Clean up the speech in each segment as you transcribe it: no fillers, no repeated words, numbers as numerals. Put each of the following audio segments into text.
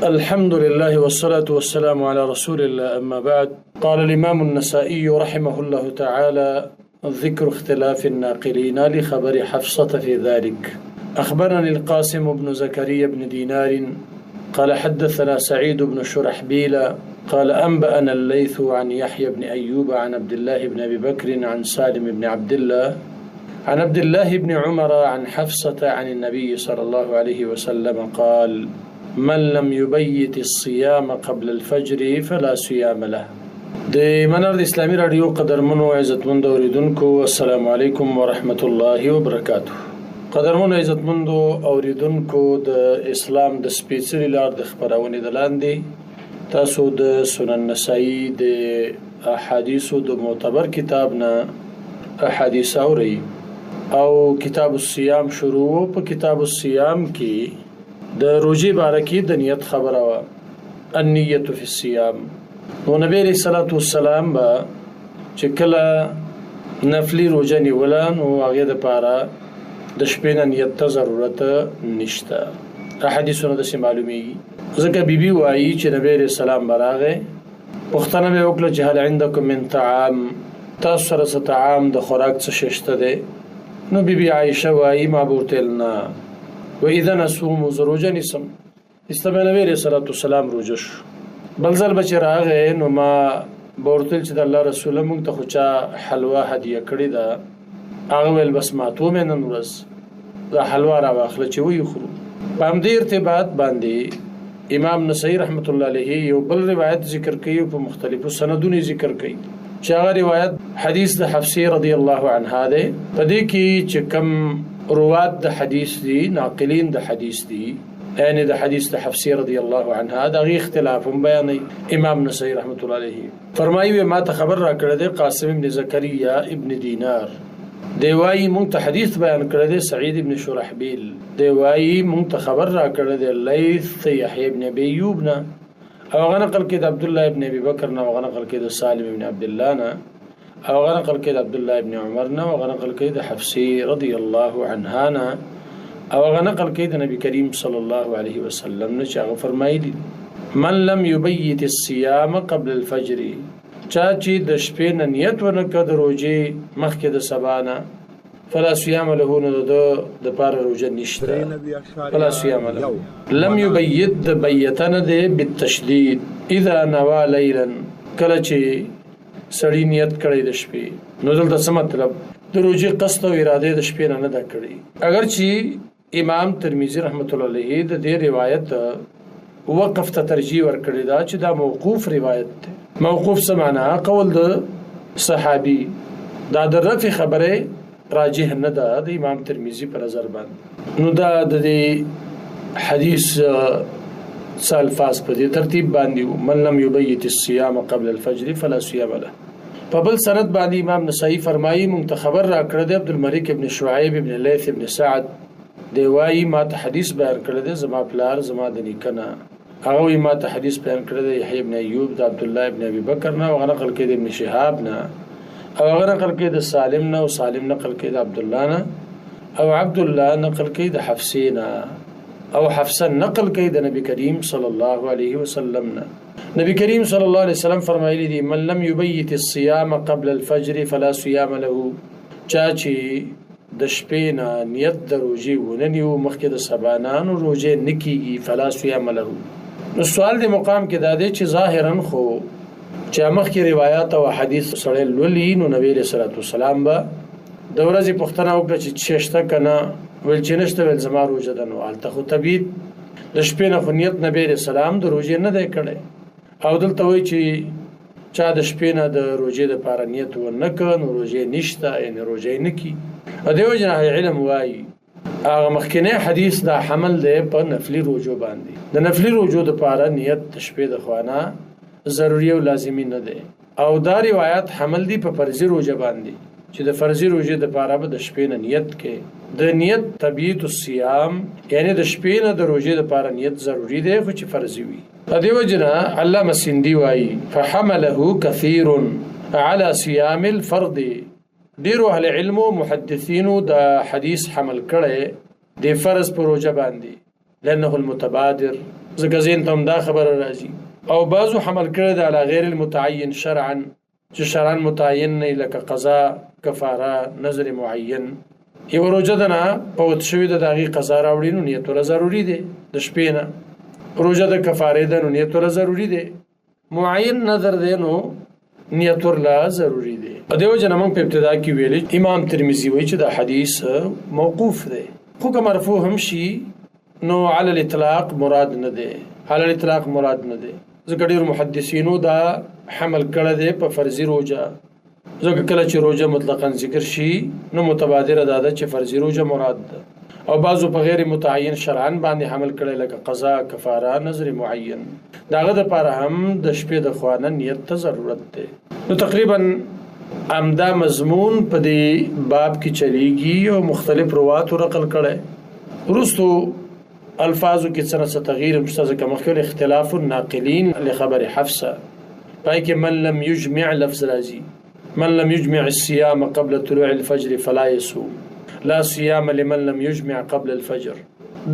الحمد لله والصلاة والسلام على رسول الله. أما بعد، قال الإمام النسائي رحمه الله تعالى: ذكر اختلاف الناقلين لخبر حفصة في ذلك. أخبرني القاسم بن زكريا بن دينار قال حدثنا سعيد بن شرحبيل قال أنبأنا الليث عن يحيى بن أيوب عن عبد الله بن أبي بكر عن سالم بن عبد الله عن عبد الله بن عمر عن حفصة عن النبي صلى الله عليه وسلم قال: من لم يبيت الصيام قبل الفجر فلا صيام له. د منار د اسلامي رادیو قدرمنو عزتمندو اوریدونکو، السلام علیکم ورحمت الله وبرکاته. قدرمنو عزتمندو اوریدونکو، د اسلام د سپیڅلي لار د خبرونې د لاندې تاسو د سنن نسائی د احادیثو د معتبر کتاب نه احادیث اورئ او کتاب الصيام شروع. په کتاب الصيام کې د روزي بارکی د نیت خبره وا، النیت فی الصيام. نو نبی علیہ الصلوۃ والسلام با چې کله نفلی روزه نیوله نو هغه د پاره د شپې نه نیت ته ضرورت نشته. احادیثونه د معلومیږي ځکه بیبي وایي چې نبی علیہ السلام براغه پښتنه به وکړه چې هل عندکم من طعام، تاسو سره طعام د خوراک څه شته ده؟ نو بیبي عائشه وایي ما بورتلنا و اذا نصوم زروجه نسم استبه نبی علیہ الصلوۃ والسلام روزه شو. بل ځل بچ راغه نو ما بورتل چې د الله رسول مونږ ته خوچا حلوا هدیه کړی دا، هغه ول بس ما تو مې نن ورځ دا حلوا را واخله چې وی خورو. په همدې ارتباط باندې امام نسائی رحمت الله علیه یو بل روایت ذکر کوي، په مختلفو سندونو ذکر کوي چې هغه روایت حدیث د حفصه رضی الله عنها ده. په دې کې چې کم روات د حدیث دي، ناقلین د حدیث دي، یعنی د حدیث د حفصه رضی الله عنها د غي اختلاف بیانوي. امام نسائی رحمت الله علیه فرمایي ما ته خبر را کړی دی قاسم ابن زکریا ابن دینار دی وایي مونږ ته حدیث بیان کړی دی سعید ابن شرحبیل دی وایي مونږ ته خبر را کړی دی لیث یحیی ابن ابي ایوب نه، او هغه نقل کې د عبد الله ابن ابي بکر نه، او هغه نقل کې د سالم ابن عبد الله نه، او هغه نقل کې د عبد الله ابن عمر نه، او هغه نقل کې د حفصه رضی الله عنها نه، او هغه نقل کې د نبی کریم صلی الله علیه وسلم نه چې هغه فرمایلی: من لم یبیت الصيام قبل الفجر، چا چې د شپې نه نیت ونه کړ د روزې مخکې د سبا نه، فلا صيام له، نو د پاره روزه نشته، فلا صيام له. لم یبیت د بیتنه ده بالتشدید، اذا نوا لیلا، کله چې سړی نیت کړی د شپې، نو دلته څه مطلب؟ د روزې قصد او اراده د شپې نه ده کړی. اگر چې امام ترمذی رحمت الله علیه د دې روایت وقف ته ترجیح ورکړی دا چې دا موقوف روایت ده. موقوف څه معنا؟ قول د صحابي، دا د رفع خبره راجح نه ده د امام ترمذی پر نظر باندې. نو دا د حدیث الفاظ په دې ترتیب باندې: من لم یبیت الصيام قبل الفجر فلا صيام له. په بل سند باندې امام نسائی فرمایي مونږ ته خبر را کړی دی عبدالملک ابن شعیب ابن لیث ابن سعد دی وایي ما ته حدیث بیان کړی دی زما پلار زما د نیکنه، هغه وی ما ته حدیث بیان کړی دی یحیی ابن ایوب د عبد الله ابن ابي بکر نه، او هغه نقل کې د ابن شهاب نه، او هغه نقل کې د سالم نه، او سالم نقل کې د عبد الله نه، او عبد الله نقل کې د حفصه نه، او حفصه نقل کې د نبی کریم صلی الله علیه وسلم نه. نبی کریم صلی الله علیه وسلم فرمایلی دی: من لم یبیت الصيام قبل الفجر فلا صيام له، چا چې د شپې نه نیت د روزې ونه نیو مخکې د سبا نه، نو روزې نه کیږي، فلا صيام له. نو سوال د مقام کې دا دی چې ظاهرا خو چې مخکې روایت او حدیث سره لولي، نو نبی رسول الله والسلام به د ورځې پوښتنه وکړه چې ششته کنه، ول چې نشته، ول زما روزه ده. نو الته خو طبيعت د شپې نه خو نیت نبی رسول الله د روزې نه دی کړی، او دلته وایي چې چا د شپې نه د روزې د پاره نیت ونه کړ نو روزې نشته، یعنی روزې نه کی. دیو جنا علم وایي هغه مخکنی حدیث دا حمل دی په نفلی روزو باندې. د نفلی روزو د پاره نیت د شپې د خوانه ضروری او لازمی نه دی، او دا روایت حمل دی په فرضي روزه باندې چې د فرضي روزې د پاره به د شپې نه نیت کې د نیت تبیت الصيام، یعنی د شپې نه د روزې د پاره نیت ضروری دی خو چې فرضي وي. دیو جنا علامه سیندی وایي: فحمله كثير على صيام الفرض. ډیرو اهل علم او محدثینو د حدیث حمل کړي د فرض پر روزه باندې، لانه المتبادر ځکه ذهن ته هم دا خبره راځي. او بعضو حمل کړی د علی غیر المتعین شرعا چې شرعا متعین نه لکه قضا، کفاره، نظر معین. یو روزه ده نه فوت شوې ده، د هغې قضا راوړي نو نیت ورله ضروري دی د شپې نه. روزه د کفارې ده نو نیت ورله ضروري دی. معین نظر دی نو نیت ورله ضروري دی. په دې وجه نه موږ په ابتدا کې ویلي امام ترمذي وایي چې دا حدیث موقوف دی، خو که مرفوع هم شي نو علی الاطلاق مراد نه دی، علی الاطلاق مراد نه دی. ځکه ډېرو محدثینو دا حمل کړی دی په فرضي روزه. ځکه کله چې روزه مطلقاً ذکر شي نو متبادره دا ده چې فرضي روزه مراد ده. او بعضو په غیر متعین شرعاً باندې حمل کړی لکه قضا، کفاره، نظر معین. د هغه دپاره هم د شپې د خوا نه نیت ته ضرورت دی. نو تقریباً همدا مضمون په دې باب کې چلیږي او مختلف رواتو نقل کړی. وروستو الفاظو کې څه تغییر هم شته، ځکه مخکې اختلاف الناقلین لخبر حفصه پای کې من لم یجمع لفظ راځي، من لم یجمع الصيام قبل طلوع الفجر فلا يصوم، لا صيام لمن لم يجمع قبل الفجر.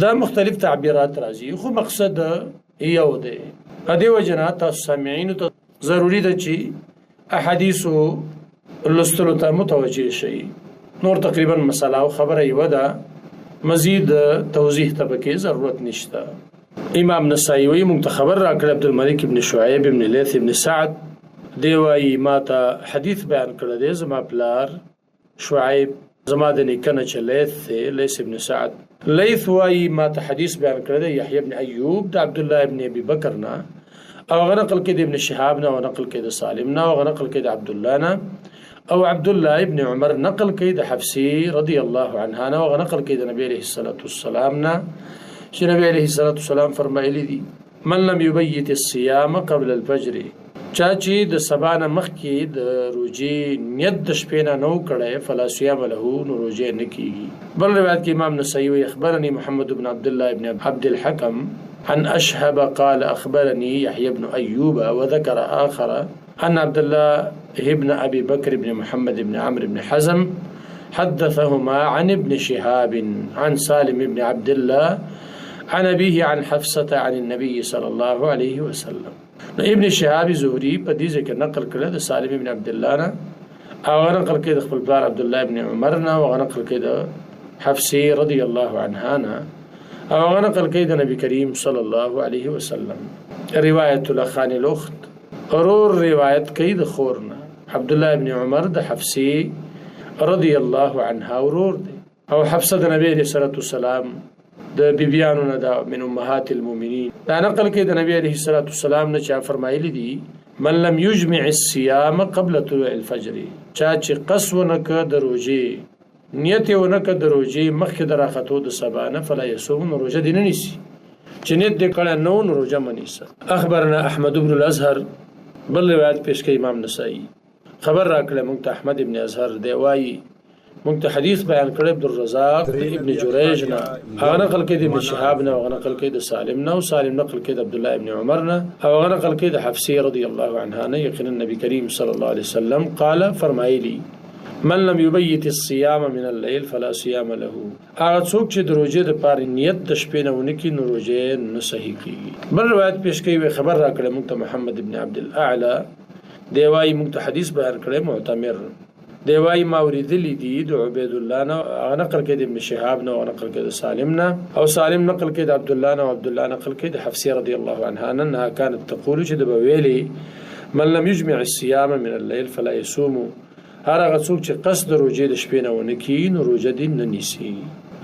دا مختلف تعبیرات راځي، خو مقصد یو دی. دې وجه نه تاسو سامعینو ته ضروري ده چې احادیثو لوستلو ته متوجه شئ. نور تقریبا مسله او خبره یوه ده، مزید توضیح ته پکې ضرورت نشته. امام نسائی وایي موږ ته خبر راکړی عبدالملک ابن شعیب ابن لیث ابن سعد دی وایي ما ته حدیث بیان کړی دی، زما پلار شعیب، زما د نیکه نه چې لیث دی، لیث ابن سعد. لیث وایي ما ته حدیث بیان کړی دی یحیی ابن ایوب د عبدالله ابن ابي بکر نه، او هغه نقل کې د ابن شهاب نه، او نقل کې د سالم نه، او هغه نقل کې د عبدالله نه، او عبدالله ابن عمر نقل کې د حفصه رضی الله عنها نه، او هغه نقل کې د نبی علیه الصلاة والسلام نه چې نبی علیه الصلاة والسلام فرمایلی دي من لم یبیت الصیام قبل الفجر، چا چې د سبا نه مخکې د روژې نیت د شپې نه نو کړی فلا صیام له، نو روژې نه کېږي. بل روایت کې امام نسائی وایي اخبرني محمد بن عبد الله بن عبد الحكم عن أشهب قال أخبرني يحيى بن أيوب وذكر آخر أن عبد الله ابن أبي بكر بن محمد بن عمرو بن حزم حدثهما عن ابن شهاب عن سالم بن عبد الله عن أبيه عن حفصة عن النبي صلى الله عليه وسلم. ابن شهاب زهري په دې ذکر نقل کړه د سالم بن عبد الله نه، او نقل کړه د خپل پلار عبد الله بن عمر نه، او نقل کړه د حفصه رضی الله عنها نه، او نقل کړه د نبی کریم صلی الله علیه وسلم. روایت الاخان الاخت ورور روایت کوي د خور نه، عبد الله بن عمر د حفصه رضی الله عنها ورور دی، او حفصه د نبی علیه الصلاة والسلام د بیبیانو نه ده، من امهات المؤمنین. دا نقل کې د نبی علیه الصلاة والسلام نه چا فرمایلی دي من لم یجمع الصیام قبل طلوع الفجر، چا چې قص ونکړه د روژې، نیت یې ونکړه د روژې مخکې د راختو د سبا نه فلا یصوم، نو روژه دې نه نیسي. چې نیت دې کړی نه و نو روژه مه نیسه. اخبرنا احمد بن الازهر. بل روایت پیش کوي امام نسائی خبر راکړی موږ ته احمد ابن ازهر دی وایي موږ ته حدیث بیان کړی عبدالرزاق ابن جریج نه، هغه نقل کې د ابن شهاب نه، هغه نقل کې د سالم نه، او سالم نقل کې د عبدالله ابن عمر نه، او هغه نقل کې د حفصه رضی الله عنها نه. یقینا نبی کریم صلی الله علیه وسلم قال فرمایلی من لم یبیت الصیام من الليل فلا صیام له، هغه څوک چې د روژې دپاره نیت د شپې نه ونه کړي نو روژې نه صحیح کېږي. بل روایت پیش کوي خبر راکړی موږ ته محمد ابن عبد الاعلى دی وایي موږ ته حدیث بیان کړی معتمر دی وایي ما اوریدلی دي د عبید الله نه، هغه نقل کې د ابن شهاب نه، او نقل کې د سالم نه، او سالم نقل کې د عبد الله نه، او عبد الله نقل کې د حفصه رضی الله عنها نه، انها كانت تقول چې د بویلی من لم یجمع الصيام من الليل فلا يصوم، هر هغه څوک چې قصد د روژې د شپې نه ونه کړي نو روژه دې نه نیسي.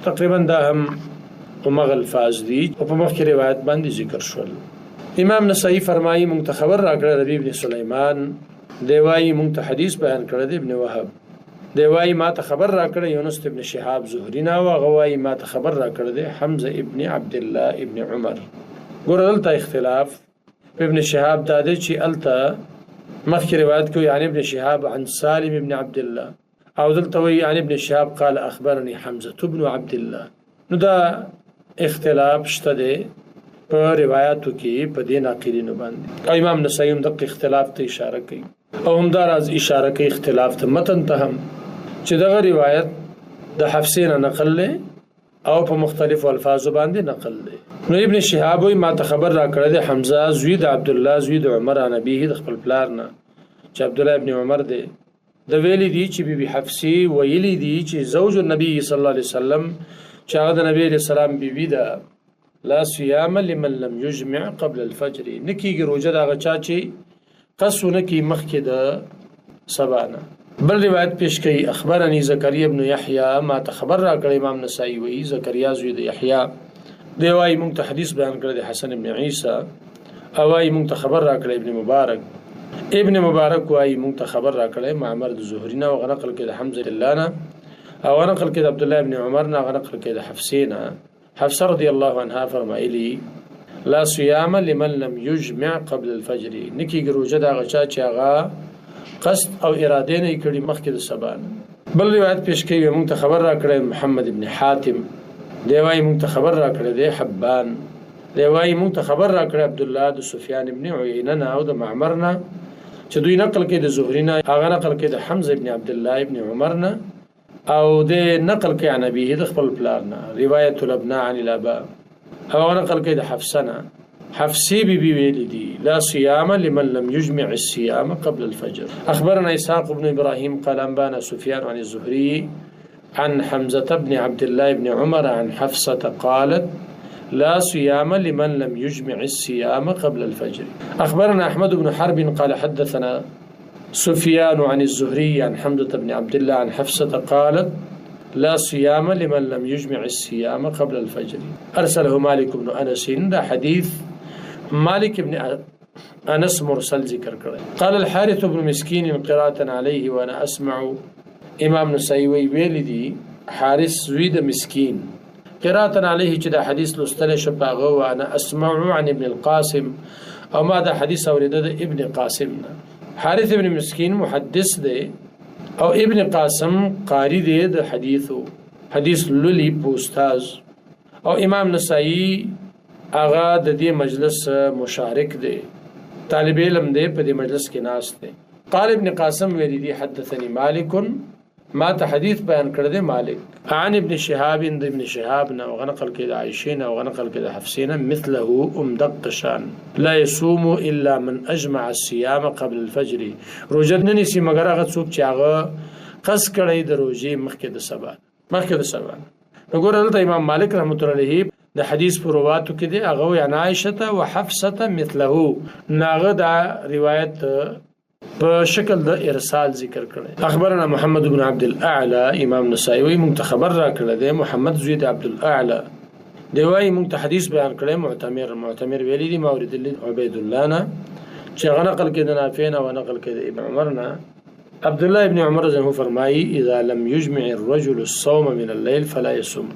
تقریبا دا هم همغه الفاظ دي او په مخکې روایت باندې ذکر شول. امام نسائی فرمایي موږ ته خبر راکړی ربیع بن سلیمان دی وایي موږ ته حدیث بیان کړی دی ابن وهب دی وایي ما ته خبر راکړی یونس ابن شهاب زهري نه، او هغه وایي ما ته خبر راکړی دی حمزه ابن عبدالله ابن عمر. ګوره دلته اختلاف ابن شهاب دا دی چې هلته مخکې روایت کوي عن ابن شهاب عن سالم ابن عبدالله، او دلته وایي عن ابن شهاب قال اخبرني حمزه ابن عبدالله. نو دا اختلاف شته دی په روایاتو کې په دې ناقلینو باندې، او امام نسائی هم دغه اختلاف ته اشاره کوي، او همداراز اشاره کوي اختلاف ته متن ته هم چې دغه روایت د حفصه نه نقل له، او په مختلفو الفاظو باندې نقل دی. نو ابن شهاب وی ما ته خبر را کړی دی حمزه زوی د عبد الله زوی د عمر عن ابيه د خپل پلار نه چې عبد الله ابن عمر دی د ویلي دی چې بیبي حفصه ویلي دی چې زوج النبي صلی الله علیه وسلم چې هغه د نبی علیہ السلام بیبي ده لا صيام لمن لم يجمع قبل الفجر نکیږي روزه دا غچا چې قصونه کی مخکې د سبانه. بل روایت پیش کړي اخبرني زكريا ابن يحيى ما ته خبر را کړی امام نسائی وی زكريا زوی د يحيى دی وايي مونږ ته حدیث بیان کړی د حسن ابن عيسى او وايي مونږ ته خبر را کړی ابن مبارک وايي مونږ ته خبر را کړی معمر د زهري نه او غنقل کې د حمزه الله نه او غنقل کې د عبد الله ابن عمر نه غنقل کې د حفصه نه. حفصه رضی الله عنها فرمایلی لا صيام لمن لم يجمع قبل الفجر نکیږي روزه دا غچا چې هغه قصد او اراده نه کړي مخکې د سبان. بل روایت پیش کوي مونږ ته خبر را کړی محمد ابن حاتم دی وايي مونږ ته خبر را کړی دی حبان دی وايي مونږ ته خبر را کړی عبد الله د سفیان ابن عیینه نه او د معمر نه چې دوی نقل کې د زهري نه هغه نقل کې د حمزه ابن عبد الله ابن عمر نه او د نقل کې عن ابيه د خپل پلار نه روایت الابناء عن الاباء او نقل کې د حفصه نه حفصي بي ویلي دي لا صيام لمن لم يجمع الصيام قبل الفجر. اخبرنا اسحاق بن ابراهيم قال انبانا سفيان عن الزهري عن حمزه بن عبد الله بن عمر عن حفصه قالت لا صيام لمن لم يجمع الصيام قبل الفجر. اخبرنا احمد بن حرب قال حدثنا سفيان عن الزهري عن حمزه بن عبد الله عن حفصه قالت لا صيام لمن لم يجمع الصيام قبل الفجر. ارسله مالك بن انس ده حديث مالك بن انس مرسل ذکر کړی. قال الحارث بن مسكين قراءة عليه وانا اسمع امام نسائی ویل دي حارث زوی د مسكين قراءة عليه چې دا حدیث لوستل شو پاغه وانا اسمع عن ابن القاسم او ما دا حدیث اوریده د ابن قاسم نه. حارث ابن مسكين محدث دی او ابن قاسم قاری دی د حدیث للی پوستاز او امام نسائی آغا د دې مجلس مشارک دی طالب علم دی په دې مجلس کې ناس دی. قال ابن قاسم ویلی دی حدثني مالک ما ته حدیث بیان کړی دی مالک عن ابن شهاب ابن شهاب نه غنقل کې د عائشه نه غنقل کې د حفصه نه مثله دق شان لا يصوم الا من اجمع الصيام قبل الفجر روزه نه نسی مگر هغه څوک چې هغه قص کړی د روزې مخکې د سبا وګورئ امام مالک رحمت الله علیه د حدیث پر رواتو کې دی هغه یا عائشه او حفصه مثله ناغه دا روایت په شکل د ارسال ذکر کړي. اخبرنا محمد بن عبد الاعلى امام نسائی وی مونږ ته خبر را کړی دی محمد زوی د عبد الاعلى دی وايي مونږ ته حدیث بیان کړی معتمر ویلی دی مورد عبید الله نه چې غنقل کې د نافع او نقل کې د ابن عمر نه. عبد الله ابن عمر زنه فرمایي اذا لم يجمع الرجل الصوم من الليل فلا يصوم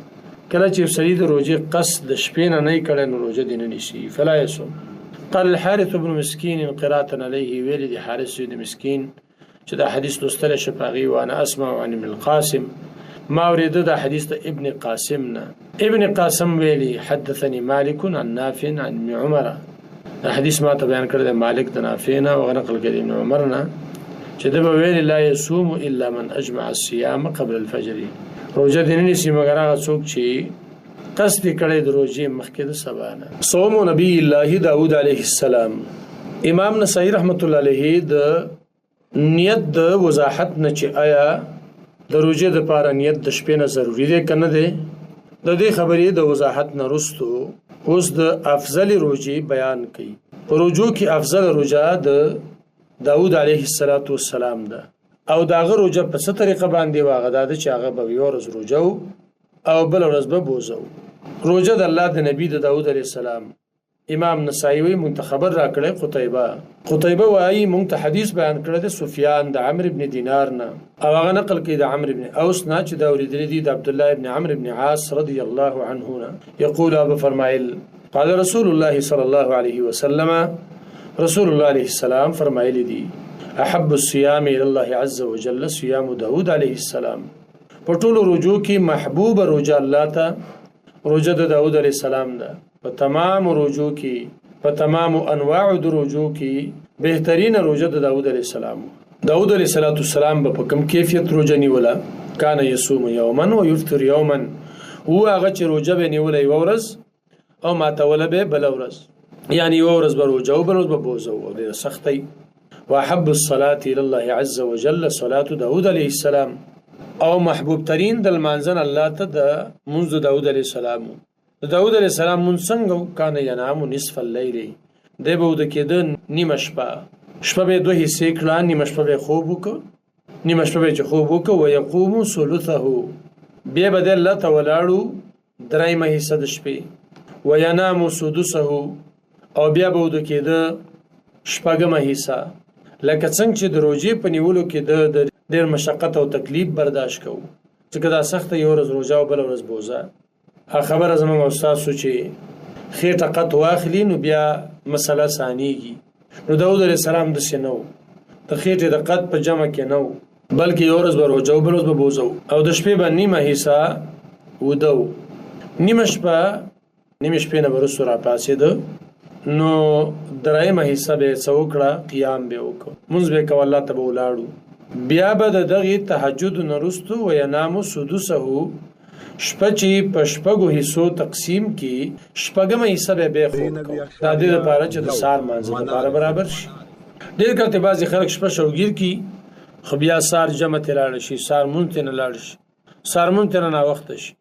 کله چې سړي د روزې قصد د شپې نه کړي نو روزه دې نه نشي فلا يصوم. قال الحارث بن مسكين قراءة عليه ویل دي حارث بن مسكين چې دا حدیث لوستل شپاغي وانا اسمع عن ابن القاسم ما ورید دا حدیث د ابن قاسم نه. ابن قاسم ویلی حدثني مالك عن نافع عن ابن عمر دا حدیث ما ته بیان کړی د مالک د نافع نه او نقل کړی ابن عمر نه چې دا ویل لا يصوم الا من اجمع الصيام قبل الفجر روزه دې نه نسی مگر هغه څوک چې قصد کړي د روزې مخکې د سبا نه. صوم نبی الله داود علیه السلام امام نسائی رحمت الله علیه د نیت د وضاحت نه چې آیا د روزې د پاره نیت د شپې نه ضروری دی کنه دی د دې خبرې د وضاحت نه رستو اوس د افضل روزې بیان کړي. په روزو کې افضل روزه د داود علیه السلام ده او داغه روزه په څه طریقه باندې واغدا د چې هغه به یو ورځ روزه او بل ورځ به بوزو. روزه د الله د نبی د داود علیه السلام امام نسائی وی منتخبر را کړی قتیبه وايي مونږ ته حدیث بیان کړی د سفیان د عمرو ابن دینار نه او هغه نقل کړي د عمرو ابن اوس نه چې دا اوریدل دي د عبد الله ابن عمرو ابن عاص رضی الله عنه نه یقول ابو فرمایل قال رسول الله صلی الله علیه وسلم رسول الله علیه السلام فرمایلی دي احب الصيام الى الله عز وجل صيام داود علیه السلام په ټولو روزو کې محبوب روزه الله ته روزه د داود علیه السلام ده. په تمام روزو کې په تمام انواع د روزو کې بهترین روزه د داود علیه السلام. داود علیه السلام په کوم کیفیت روزه نیوله کان یصوم یوما و یفطر یوما هو هغه چې روجه به نیولې یوه ورځ او ماتوله به بله ورځ، یعنی یوه ورځ به روجه او بله ورځ به بوزه او ډېره سختۍ. واحب الصلاة الى الله عز وجل صلاة داود علیه السلام، او محبوب ترین د لمانځه نه الله ته د لمونځ د داود علیه السلام. د داود علیه السلام لمونځ څنګه و؟ کان ینام نصف اللیل، دی به وده کېده نیمه شپه، شپه به یې دوه حصې کړه، نیمه شپه به یې خوب وکړه، نیمه شپه به یې چې خوب وکړه ویقوم ثلثه، بیا به دی الله ته ولاړو درېیمه حصه د شپې، وینام سدسه، او بیا به وده کېده شپږمه حصه. لکه څنګه چې د روجې په نیولو کې د ډېر مشقت او تکلیف برداشت کوو، ځکه دا سخته یو ورځ روجه او بله ورځ بوزه. خبره زموږ استاد سو چې خېټه قط واخلي نو بیا مسله ثانیږي. نو داود علیه السلام داسې نه و، د خېټې د قط په جمع کې نه و، بلکې یو ورځ به روجه او بله ورځ به بوزه او د شپې به نیمه حصه وده و. نیمه شپې نه به وروسته راپاڅېده، نو درېیمه حصه به یې څه وکړه؟ قیام به یې وکړه، لمونځ به یې کوه، الله ته به ولاړو. بیا به د دغې تهجد نه وروستو وینامو سدسه، شپه چې په شپږو حصو تقسیم کی شپږمه حصه به بیا خوب کوو، دا دې دپاره چې د سهار لمانځه دپاره برابر شي. ډېر کله بعضې خلک شپه شوګیر کي، خو بیا سهار جمع ته لاړ شي، سهار لمونځ ته نه لاړ شي، سهار لمونځ ته نه ناوخته شي،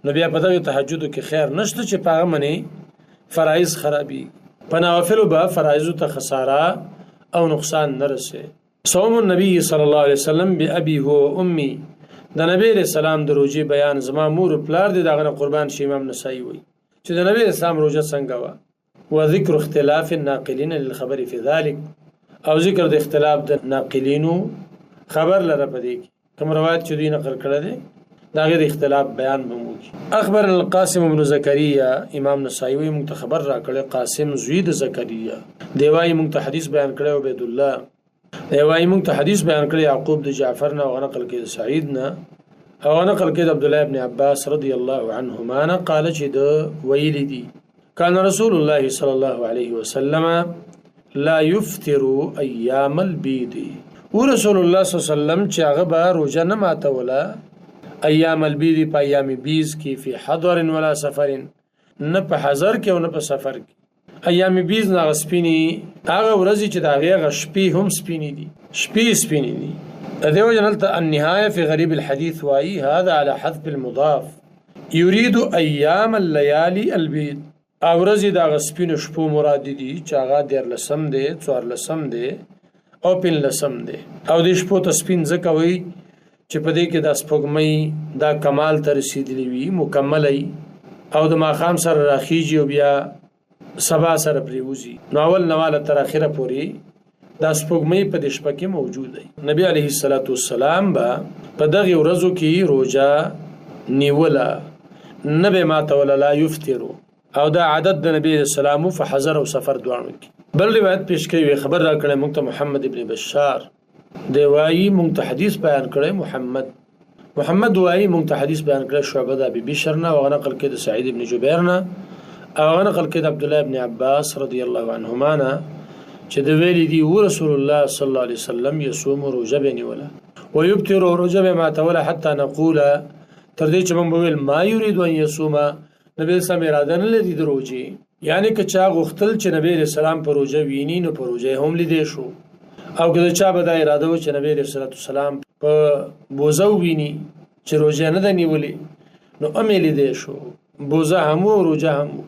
نو بیا په دغې تهجدو کې خیر نشته چې په هغه منې فرایض خرابي. په نوافلو به فرایضو ته خساره او نقصان نه رسي. صوم النبي صلی الله علیه وسلم بأبي هو امي، د نبی علیہ السلام د روجې بیان زما مور و پلار دی، دغه نه قربان شي. امام نسائی وایي چې د نبی علیہ السلام روجه څنګه وه. وذکر اختلاف الناقلین للخبر فی ذلک، او ذکر د اختلاف د ناقلینو خبر لره په دې کې، کوم روایت چې دوی نقل کړی دی د هغې د اختلاف بیان به مو وکړي. اخبرنا القاسم بن زکریا، امام نسائی وایي موږ ته خبر راکړی قاسم زوی د زکریا، دی وایي موږ ته حدیث بیان کړی عبیدالله، دی وایي موږ ته حدیث بیان کړی یعقوب د جعفر نه، او نقل کړي د سعید نه، او نقل کړي د عبدالله ابن عباس رضی الله عنهما نه قال چې د ویلی دي کان رسول الله صلی الله علیه وسلم لا یفطر ایام البید، و رسول الله صلی الله علیه وسلم چې هغه به روژه نه ماتوله ایام البید، په ایام بیز کې، فی حضر ولا سفر، نه په حضر کې او نه په سفر کې. ایام بیز نه هغه سپینې هغه ورځې چې د هغې هغه شپې هم سپینې دي، شپې سپینې دي. د دې وجه نه هلته النهایه فی غریب الحدیث وایي هذا على حذف المضاف یرید ایام الليالي البید، ورځې د هغه سپینو شپو مراد دي چې هغه 14 دی، 14 دی او 15 دی. او دې شپو ته سپین ځکه وایي چې په دې کې د سپوږمۍ دا کمال ته رسېدلی وي، مکمله او د ماښام سره راخیږي او بیا سبا سره پرېوځي، نو اول نواله تر اخره پورې دا سپوږمۍ په دې شپه کې موجود دی. نبی علیه السلام به په دغې ورځو کې روژه نیوله، نه به یې ماتوله، لا یفطرو، او دا عادت د نبی علیه السلام په حضر او سفر دواړو کې. بل روایت پیش کوي، خبر را کړی موږ ته محمد ابن بشار، دی وایي موږ ته حدیث بیان کړی محمد وایي موږ ته حدیث بیان کړی شعبه د ابي بشر نه، او هغه نقل کړی د سعید ابن جبیر نه، او هغه نقل کړی د عبدالله ابن عباس رضی الله عنهما نه چې د ویلي دي و رسول الله صلی الله علیه وسلم یصوم، روژه به نیوله، ویبتر، روژه به ماتوله، حتی نقول، تر دې چې موږ به ویل ما یرید ان یصوم، نبی اسلام اراده نه لري د روژې، یعنی که چا غوښتل چې نبی اسلام په روژه ویني نو په روژه هم لیدی شو، او که چا به دا اراده و چې نبی علیه السلام په بوزه وویني چې روژه نه ده نیولې نو هم یې لیدی شو، بوزه هم و روژه هم و.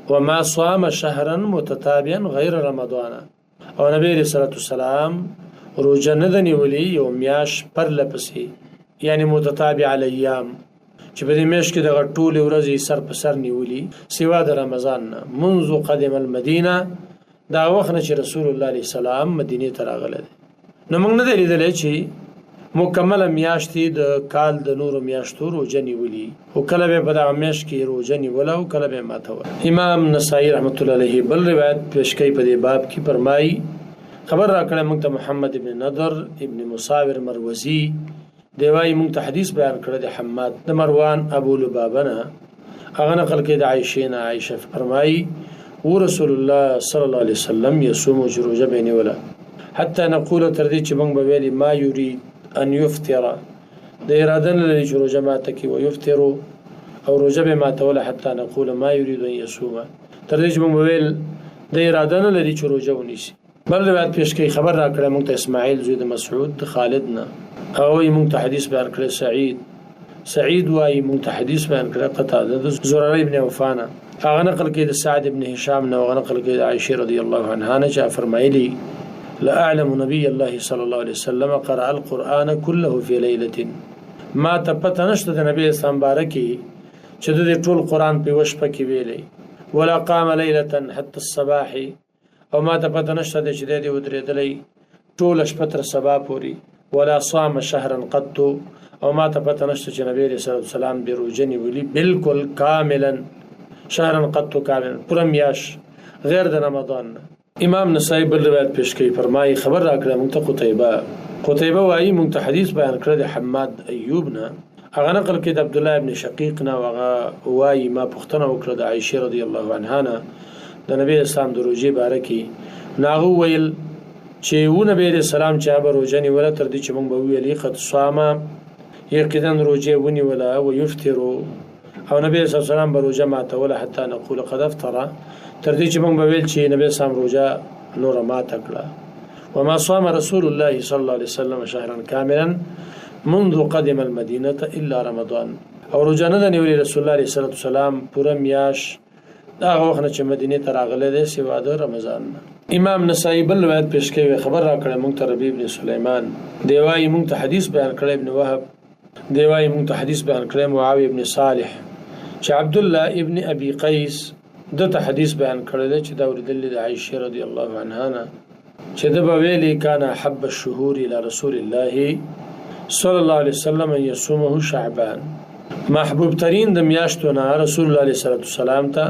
وما صام شهرا متتابعا غیر رمضان، او نبی علیه السلام روژه نه ده نیولې یو میاشت پرله پسې، یعنی متتابع الایام، چې په دې میاشت کې دغه ټولې ورځې سر په سر نیولي سوا د رمضان نه، منذ قدم المدینه، دا وخت نه چې رسول الله علیه السلام مدینې ته راغلی دی. نو موږ نه دی لیدلی چې مکمله میاشتې د کال د نورو میاشتو روژه نیولي، او کله به په دغه میاشت کې روژه نیوله او کله به یې ماتوله. امام نسائی رحمت الله علیه بل روایت پیش کوي په دې باب کې، فرمایي خبر را کړی موږ ته محمد ابن نضر ابن مصاور مروزی، دی وایي موږ ته حدیث بیان کړی د حماد د مروان ابو لبابه نه، هغه نقل کوي د عایشې نه، عایشه فرمایي و رسول الله صلی الله علیه وسلم یصوم، چې روژه به یې نیوله، حتی نقول، تر دې چې موږ به ویلي ما یرید ان یفطر، د اراده نه لري چې روژه ماته کړي، و یفطرو، او روزه به ماتول حتی نقول ما يريد ان يصوم تر دې چې موږ ویل د اراده نه لري چې روزه ونیسي. بل روایت پیش کوي خبر را کړه موږ ته اسماعیل زوی د مسعود د خالد نه او موږ ته حدیث بیان کړ سعید وايي موږ ته حدیث بیان کړ قتاده د زراره ابن عفانه هغه نقل کوي د سعد ابن هشام نه هغه نقل کوي د عائشه رضی الله عنها نه چې فرمایلی لا اعلم نبي الله صلى الله عليه وسلم قرأ القرآن كله في ليله ما ته پته نشته د نبی اسلام بارکی چې د ټول قرآن په وشپه کې ویلې ولا قام ليله حتى الصباح او ما ته پته نشته چې د دې ودرېدلې ټول شپه تر سبا پوري ولا صام شهرا قط او ما ته پته نشته چې نبی رسول الله سلام به روزه نیولي بالکل کاملا شهرا قط کاملا پوره میاش غیر د رمضان. امام نسائی بل روایت پیش کوي فرمایي خبر را کړه موږ ته قتيبه وايي موږ ته حدیث بیان کړ د حماد ایوب نه هغه نقل کوي د عبد الله ابن شقیق نه هغه وايي ما پوښتنه وکړه د عائشه رضی الله عنها نه د نبی اسلام د روزي بارکی ناغه ویل چې و نبی اسلام چې به روزه نیوله تر دې چې موږ به ویلې قد صام یقینا روزه ونیوله او یفطر او نبی صلی الله علیه وسلم به روزه ماتوله حتی نقول قد افطر تر دې چې موږ به ویل چې نبی اسلام روزه نور مات کړه. وما صام رسول الله صلى الله عليه وسلم شهرا كاملا منذ قدم المدينه الا رمضان او روزه نه نیولې رسول الله صلی الله علیه وسلم پوره میاش دا وخت چې مدینه ته راغله د سیوا د رمضان. امام نسائی بل روایت پیش کوي خبر را کړه موږ ته ربیع بن سليمان دیوای موږ ته حدیث بیان کړه ابن وهب دیوای موږ ته حدیث بیان کړه معاویه ابن صالح چې عبد الله ابن ابي قيس دته حدیث بیان کړل چې دا ورېدل د عائشه رضی الله عنها نه چې د بویلی کان حب الشهور الى رسول الله صلی الله علیه وسلم يصومه شعبان محبوب ترین د میاشتو نه رسول الله علیه السلام ته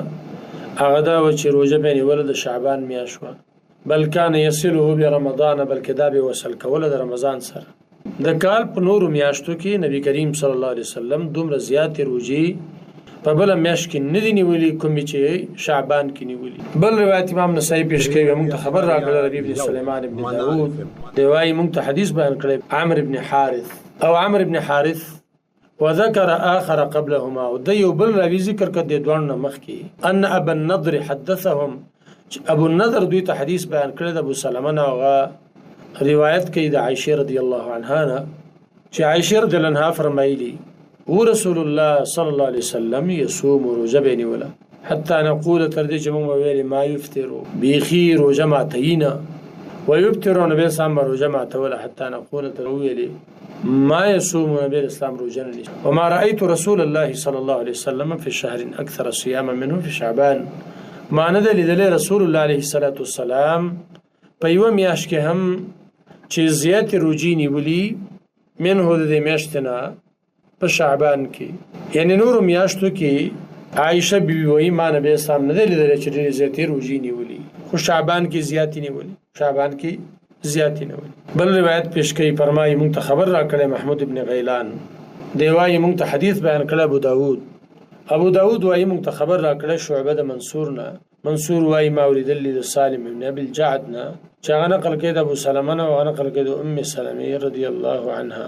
هغه دا و چې روزه بین ولد شعبان میاشوا بل کان يصله برمضان بلکې دا به وصل کوله د رمضان سره. د کال په نورو میاشتو کې نبی کریم صلی الله علیه وسلم دومره زیات روزي په بل میاشت کې نه دی نیولي کوم چې شعبان کې نیولي. بل روایت امام نسائی پیش کوي موږ ته خبر راغله ربیع بن سليمان ابن داود دی وايي موږ ته حدیث بیان کړی عمرو ابن حارث او عمرو ابن حارث وذكر آخر قبلهما وديو بل راوي ذکر کړ د دوه مخ کې ان ابو النضر حدثهم ابو النضر دوی ته حدیث بیان کړی د ابو سلمہ او روایت کوي د عائشه رضی الله عنها چې عائشه رضی الله عنها فرمایلی ورسول الله صلى الله عليه وسلم يصوم روزه بيني ولا حتى نقول تردي جمع ويلي ما يفطر بخير وجماعتين ويفطر نبي اسلام روجه ولا حتى نقول ترويلي ما يصوم نبي الاسلام روجه وما رايت رسول الله صلى الله عليه وسلم في شهر اكثر صياما منه في شعبان ما ندل دل رسول الله عليه الصلاه والسلام په یو میاشت کې هم چې زیات روجي نیولي منه د میاشتنا په شعبان کې یعنی نور میاشتو کې عائشه بیبي وایي ما نبی اسلام نه لیدل چې زیات روجي نیولي خو شعبان کې زیات نیولي شعبان کې زیات نیولي. بل روایت پیش کوي فرمایي مونږ ته خبر را کړی محمود ابن غیلان دی وايي مونږ ته حدیث بیان کړی ابو داود وايي مونږ ته خبر را کړی شعبه د منصور وايي ما اوریدل د سالم ابن ابي الجعد نه چې هغه نقل کړي د ابو سلمہ او هغه نقل کړي د ام سلمہ رضی الله عنها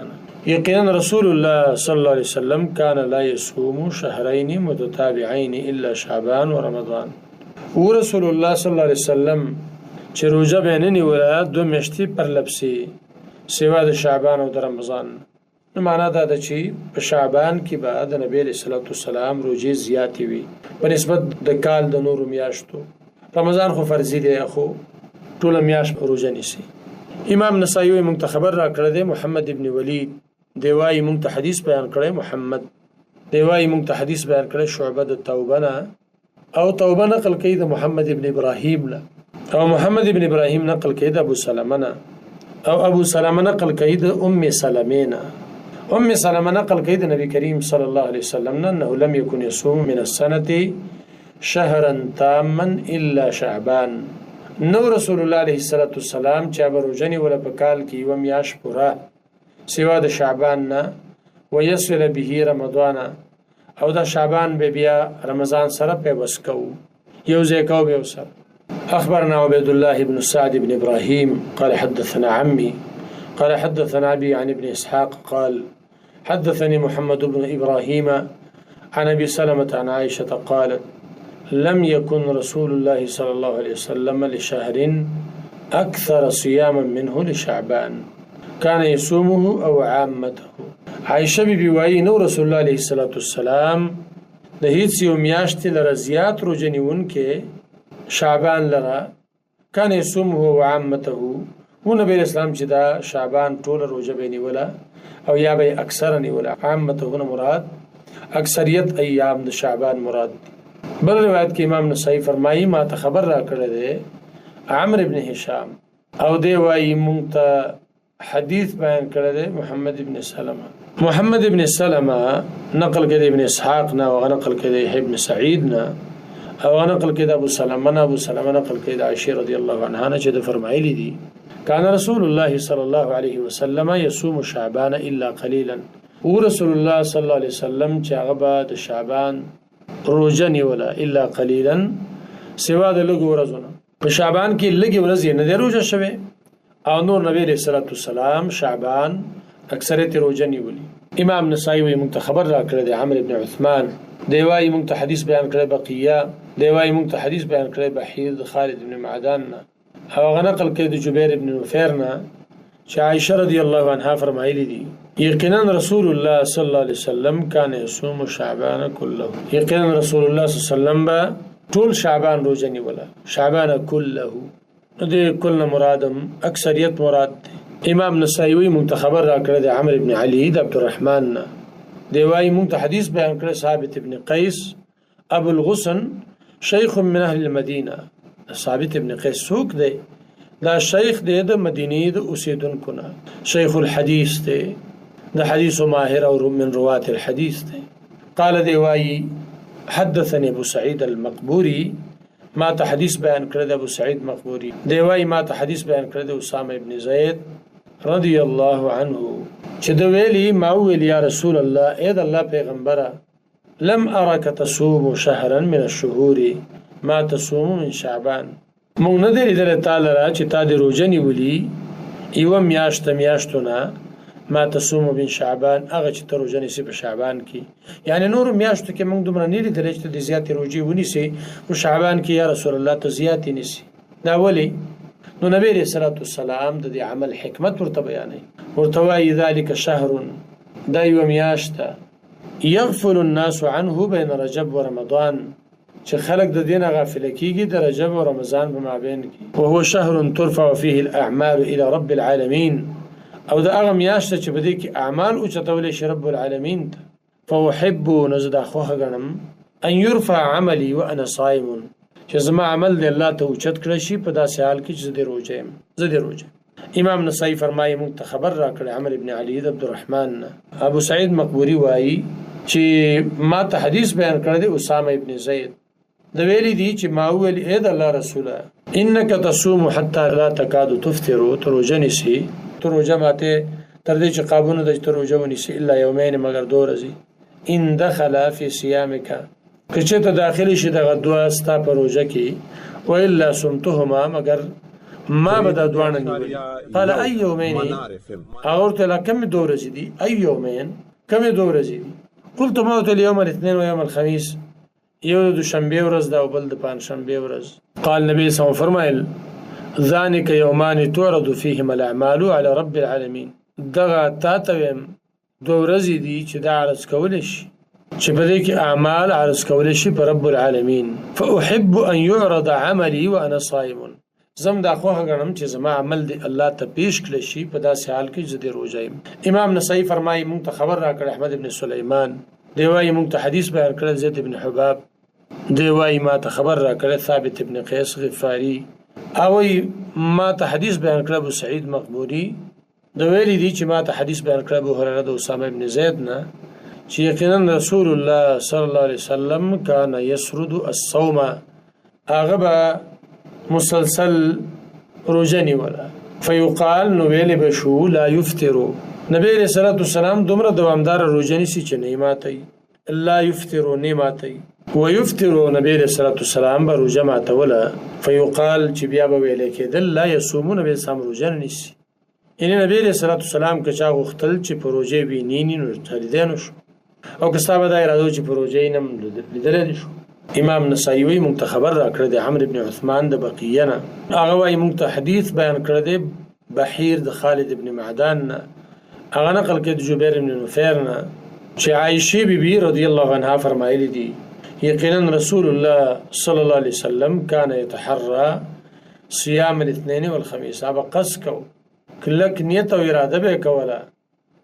یقینا رسول الله صلی الله علیه وسلم کان لا يصوم شهرين متتابعين الا شعبان ورمضان ورسول الله صلی الله علیه وسلم چې روزه بیننی ولا دو میاشتې پر لپسي سوا د شعبان او د رمضان. نو معنا دا ده چې په شعبان کې بعد نبی صلی الله علیه وسلم روزي زیاتې وي په نسبت د کال د نورو میاشتو. رمضان خو فرضي دی خو ټول میاشت روزه نیسي. امام نسائی موږ ته خبر را کړی دی محمد ابن ولید دی وايي موږ ته حدیث بیان کړی محمد دی وايي موږ ته حدیث بیان کړی شعبه د توبه نه او توبه نقل کړي د محمد ابن ابراهیم له او محمد ابن ابراهیم نقل کړي د ابو سلمہ نه او ابو سلمہ نقل کړي د ام سلمہ نه ام سلمہ نقل کړي د نبی کریم صلی الله علیه وسلم نه انه لم يكن يصوم من السنه شهرا تاما الا شعبان. نو رسول الله علیه السلام چې بروجنی ولا په کال کې یو میاش پورا سوا د شعبان نه ويصل به رمضان او دا شعبان به بیا رمضان سره په وسکو یو ځکاو به وسره. اخبرنا عبد الله بن سعد بن ابراهيم قال حدثنا عمي قال حدثنا ابي عن ابن اسحاق قال حدثني محمد بن ابراهيم عن أبي سلمة عن عائشة قالت لم يكن رسول الله صلى الله عليه وسلم لشهر أكثر صياما منه لشعبان كان يصومه أو عامته. عائشة بی وایي نو رسول الله علیه الصلاة والسلام د هیڅ یو میاشتې لره زیات روژه نیونکی شعبان لره کان یصومه او عامته و نبی اسلام چې دا شعبان ټوله روژه به نیوله او یا به اکثره نیوله. عامته نه مراد اکثریت ایام د شعبان مراد. بل روایت کې امام نسائی فرمایي ما ته خبر را کړی دی عمرو ابن هشام او دی وایي مونږ ته حدیث بیان کړی دی محمد ابن سلمہ. محمد ابن سلمہ نقل کړي ابن اسحاق نه او نقل کړي ابن سعید نه او نقل کړي ابو سلمہ نقل کړي عائشہ رضی الله عنها نه چې د فرمایلی دي کان رسول الله صلی الله علیه وسلم يصوم شعبان الا قليلا. ورسول الله صلی الله علیه وسلم چې هغه بعد شعبان روزه نیوله الا قليلا سوا د لږ ورځو. په شعبان کې لږ ورځې نه دی روزه شوه او نور نبی رسول الله والسلام شعبان اکثریت روزه نیولي. امام نسائی وی مونږ ته خبر را کړی دی عمرو ابن عثمان دی وایي مونږ ته حدیث بیان کړی بقیه دی وایي مونږ ته حدیث بیان کړی بحیر د خالد ابن معدان نه او هغه نقل کړی د جبیر ابن نفیر نه چې عائشہ رضی الله عنها فرمایلی دي یقینا رسول الله صلی الله علیه وسلم کان یصوم شعبان كله. یقینا رسول الله صلی الله علیه وسلم با ټول شعبان روزه نیوله. شعبان كله د کل مرادم اکثریت مراد دی. امام نسائی وی مونږ ته خبر را کړی د عمرو ابن علي د عبدالرحمن نه دی وایي مونږ ته حدیث بیان کړی ثابت ابن قیس ابو الغصن شیخ من اهل المدینه. ثابت ابن قیس څوک دی؟ دا شیخ دی د مدینې د اوسیدونکو نه، شیخ الحدیث دی، د حدیث ماهر او من روات الحدیث دی. قال دی وایي حدثني ابو سعید المقبوري ما ته حدیث بیان کړی د ابو سعید مقبوري دی وایي ما ته حدیث بیان کړی د اسامه ابن زید رضی الله عنه چې د ویلی ما ویل یا رسول الله اې د الله پیغمبره لم ارک تصوم شهرا من الشهور ما تصوم من شعبان. مونږ نه دی لیدلی تعالی را چې تا د روژه نیولي یوه میاشتونه ما تصوم من شعبان هغه چې ته روژه نیسي په شعبان کې. یعنی نورو میاشتو کې مونږ دومره نه لیدلی چې ته د زیاتې روژې ونیسي په شعبان کې یا رسول الله ته زیاتې نیسي. دا ولې؟ نو نبی علیہ الصلوۃ والسلام د دې عمل حکمت ورته بیانوي ورته وایي ذلک شهر دا یوه میاشته یغفل الناس عنه بین رجب و رمضان چې خلق د دینه غافل کیږي د رجب او رمضان په مابین کې. وهو شهر ترفع فيه الاعمال الى رب العالمین او دا هغه میاشته چې په دې کې اعمال اوچتول شي رب العالمین ته. فاحب نزد خوخه غنم ان يرفع عملي وانا صائم چې زما عمل د الله ته اوچت کړی شي په داسې حال کې چې زه د روژه. امام نسائی فرمایي مونږ ته خبر را کړی عمرو ابن علي د عبدالرحمن نه. ابو سعید مقبوري وایي چې ما ته حدیث بیان کړی دی اسامه ابن زید د ویلي دي چې ما وویل ای د الله رسوله انک تصوم حتی لا تکاد تفطر ته روژه نیسي ته روژه ماته تر دې چې قابونه د ته روژه ونیسي الا یومین مگر 2 ورځې ان دخل فی صیامک که چې ته داخلي شي دغه دوه ستا په روژه کې و الا صمتهما مگر ما به دا دوانه نیولي. قال ای یومین اورته لا کم 2 ورځې دي ای یومین کم 2 ورځې دي قلت موت اليوم الاثنين ويوم الخميس یو د شنبه ورځ دا او بل د پنځشنبه ورځ. قال نبی صلی الله علیه وسلم فرمایل ذانک یومان تعرض فیهما الاعمال علی رب العالمین دغه تاتویم 2 ورځې دي چې دا عرض کول شي چې په دې کې اعمال عرض کول شي په رب العالمین. فاحب ان يعرض عملي وانا صائم زم دا خو غنم چې زما عمل دی الله ته پیش کړی شي په داسې حال کې چې د روژه یم. امام نسائی فرمایي مونږ ته خبر را کړ احمد ابن سلیمان دی وایي مونږ ته حدیث بیان کړ زید ابن حباب دی وایي ما ته خبر را کړ ثابت ابن قیس غفاری او ما ته حدیث بیان کړ ابو سعید مقبوري د ویلي دي چې ما ته حدیث بیان کړ ابو هريره د اسامه ابن زید نه چې یقینا رسول الله صلی الله علیه وسلم کان یسرد الصوم هغه به مسلسل روزه نیوله فیقال نو ویل بشو لا یفطر نبی علیہ الصلوۃ والسلام دومره دوامدار روزه نیسی چې نه ماتي لا یفطر نه ماتي ويفطر نبی علیہ الصلوۃ والسلام به روزه ماتوله فیقال چې بیا به ویل کېدل لا یصومون به سم روزه نیسی. یعنی نبی علیہ الصلوۃ والسلام که چا غختل چې په روزه ویني نو تلیدانو شو او که ستا به دا اراده چې په روژه یې نم لیدلی دی شو. امام نسائی وی مونږ ته خبر را کړی دی عمرو بن عثمان د بقیه نه، هغه وایي مونږ ته حدیث بیان کړی دی بحیر د خالد ابن معدان نه، هغه نقل کړی د جبیر بن نفیر نه چې عایشې بیبي رضی الله عنها فرمایلی دي یقینا رسول الله صلی الله علیه وسلم کان یتحرى صيام الاثنين والخميس. هغه قص کو کلک نیت او اراده به کوله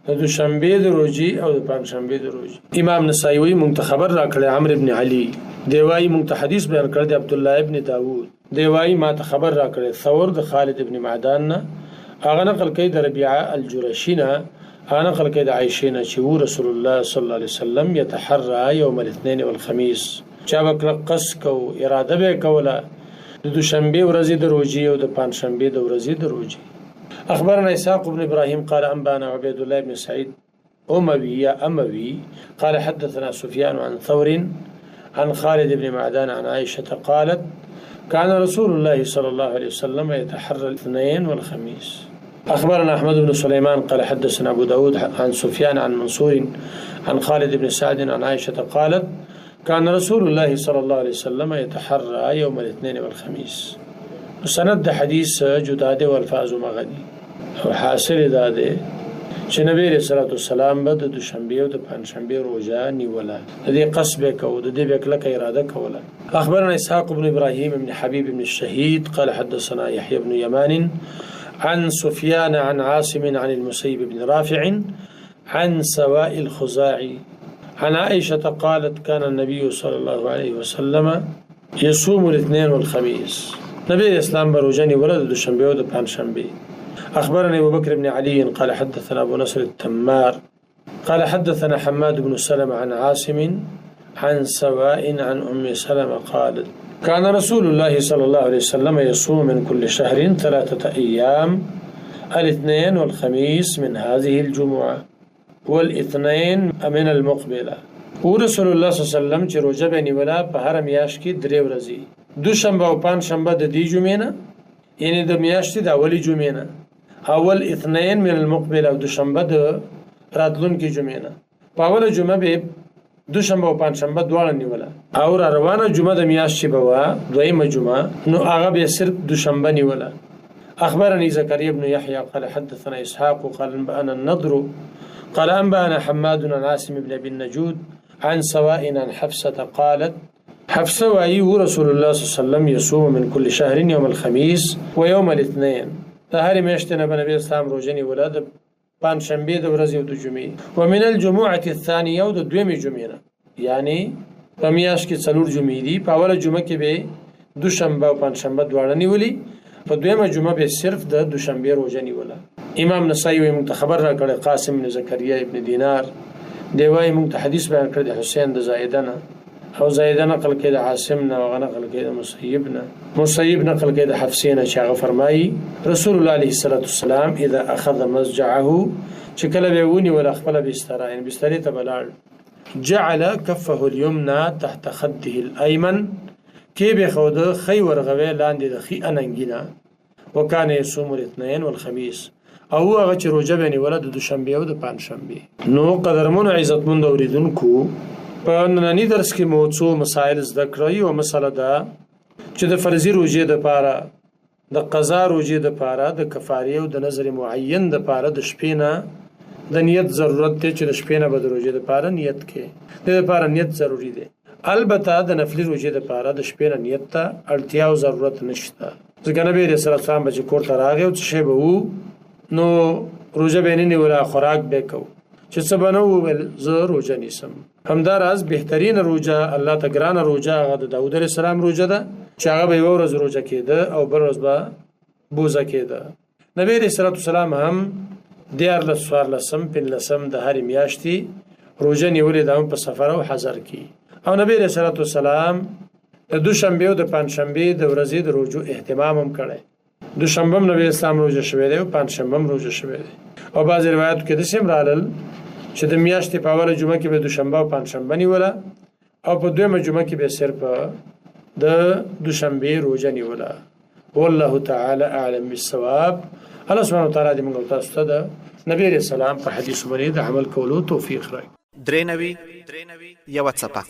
د دوشنبه د روزي او د پنځشنبه د روزي. امام نسائی وی مونږ ته خبر را کړی عمرو ابن علي دیوای مونږ ته حدیث بیان کړی دی عبد الله ابن داوود دیوای ما ته خبر را کړی ثور د خالد ابن معدان نه، هغه نقل کوي د ربيعه الجرشي نه، هغه نقل کوي د عائشه نه چې رسول الله صلی الله علیه وسلم يتحرى يوم الاثنين والخميس، چا به قص کو اراده به کوله د دوشنبه ورځې د روزي او د پنځشنبه د ورځې د روزي. أخبرنا إسحاق بن إبراهيم قال أنبانا عبيد الله بن سعيد أموي قال حدثنا سفيان عن ثور عن خالد بن معدان عن عائشة قالت كان رسول الله صلى الله عليه وسلم يتحرى الاثنين والخميس. أخبرنا أحمد بن سليمان قال حدثنا أبو داود عن سفيان عن منصور عن خالد بن سعد عن عائشة قالت كان رسول الله صلى الله عليه وسلم يتحرى يوم الاثنين والخميس. سند حدیث جداده و الفاظ مغنی او حاصل داده چې نبی رسول الله والسلام به د دوشنبه او د پنځشنبه روزه نیوله، د دې قصبه کو د دې بکلک اراده کوله. اخبرنا اسحاق بن ابراهيم بن حبيب بن الشهيد قال حدثنا يحيى بن يمان عن سفيان عن عاصم عن المسيب بن رافع عن سواء الخزاعي عن عائشة قالت كان النبي صلى الله عليه وسلم يصوم الاثنين والخميس. نبي الإسلام بروجاني ولد دوشنبه ود پنجشنبه. أخبرني أبو بكر بن علي قال حدثنا أبو نصر التمار قال حدثنا حماد بن سلمة عن عاصم عن سواء عن أم سلمة قالت كان رسول الله صلى الله عليه وسلم يصوم من كل شهر 3 أيام الاثنين والخميس من هذه الجمعة والاثنين من المقبلة. ورسول الله صلى الله عليه وسلم چې روزه به نیوله په هر میاشت کې 3 ورځې، دوشنبه او پنځشنبه د دې جمعې نه، یعنی د میاشتې د اولی جمعې نه، اول اثنين من المقبله او دوشنبه د راتلونکي جمعې نه. په اوله جمعه به دوشنبه او پنځشنبه دواړه نیوله، او روانه جمعه د میاشتې به وا دویمه جمعه نو هغه به صرف دوشنبه نیوله. اخبرني زكريا بن يحيى قال حدثنا اسحاق قال انبانا النضر قال انبانا حماد عن عاصم بن ابي النجود عن سواء عن حفصه قالت حفصه وایي رسول الله صلی الله علیه وسلم يصوم من كل شهر يوم الخميس ويوم الاثنين. د هر میاشتې نه نبی اسلام روزه نیوله د پنځشنبه د ورځې او د جمعې، ومن الجمعه الثانيه او د دویمې جمعې نه، یعنی په میاشت کې 4 جمعې دي، په اوله جمعه کې به دوشنبه او پنځشنبه دواړه نیولي، په دویمه جمعه به صرف د دوشنبه روزه نیوله. امام نسائی وی متخبر را کړی قاسم بن زکریا ابن دینار دی وای مونږ ته حدیث بیان کړی حسین د زائدنه او زائده نقل کړي د عاصم نه او نقل کړي د مصیب نقل کړي د حفصین چې هغه فرمایي رسول الله علیه الصلاه والسلام اذا اخذ مزجعه چې کله به ونی ول خپل بستر یعنی بستر ته بلال جعل كفه اليمنى تحت خده الايمن کې به خود خي ورغوي لاندې د خي اننګینا وکانه يصوم الاثنين والخميس او هغه چې روزه بني ولد د دوشنبه او د پنځشنبه. نو قدرمن عزتمند اوریدونکو په نننی درس کې موضوع مسائل زده کړی او مسله ده چې د فرضي روزه د پاره د قضا روزه د پاره د کفاره او د نظر معین د پاره د شپې نه د نیت ضرورت ته چې د شپې نه به د روزه د پاره نیت کې د لپاره نیت ضروری دی. البته د نفلي روزه د پاره د شپې نه نیت ته اړتیا او ضرورت نشته، ځکه نبی رسول الله صلی الله کور ته راغی او څه به وو نو روزه بیننی ولا خوراک به کو چې سبنو ول زه روزه نیسم. همداراز بهترین روزه الله تګران روزه هغه د داوود علیه السلام روزه ده چې هغه به یو ورځ روزه کېده او بل ورځ به بوزه کېده. نبی رسول الله صلی الله هم دیار لسوار لسم پن لسم د هر میاشتې روزه نیولې د په سفر او حضر کې، او نبی رسول الله صلی الله د دوشنبه او د پنځشنبه د ورځې د روزو اهتمام هم کړی. دوشنبه نبی اسلام روزه شوی دی او پنځشنبه روزه شوی دی، او بعض روایتو کې د سیم رالل چې د میاشتې په اوله جمعه کې به دوشنبه او پنځشنبه نیوله او په دویمه جمعه کې به صرف د دوشنبه روزه نیوله. والله تعالی اعلم بالصواب. الله سبحانه وتعالی دې موږ تاسو ته د نبی رسول الله په حدیث باندې د عمل کولو توفیق راکړي. 93 یو څپه.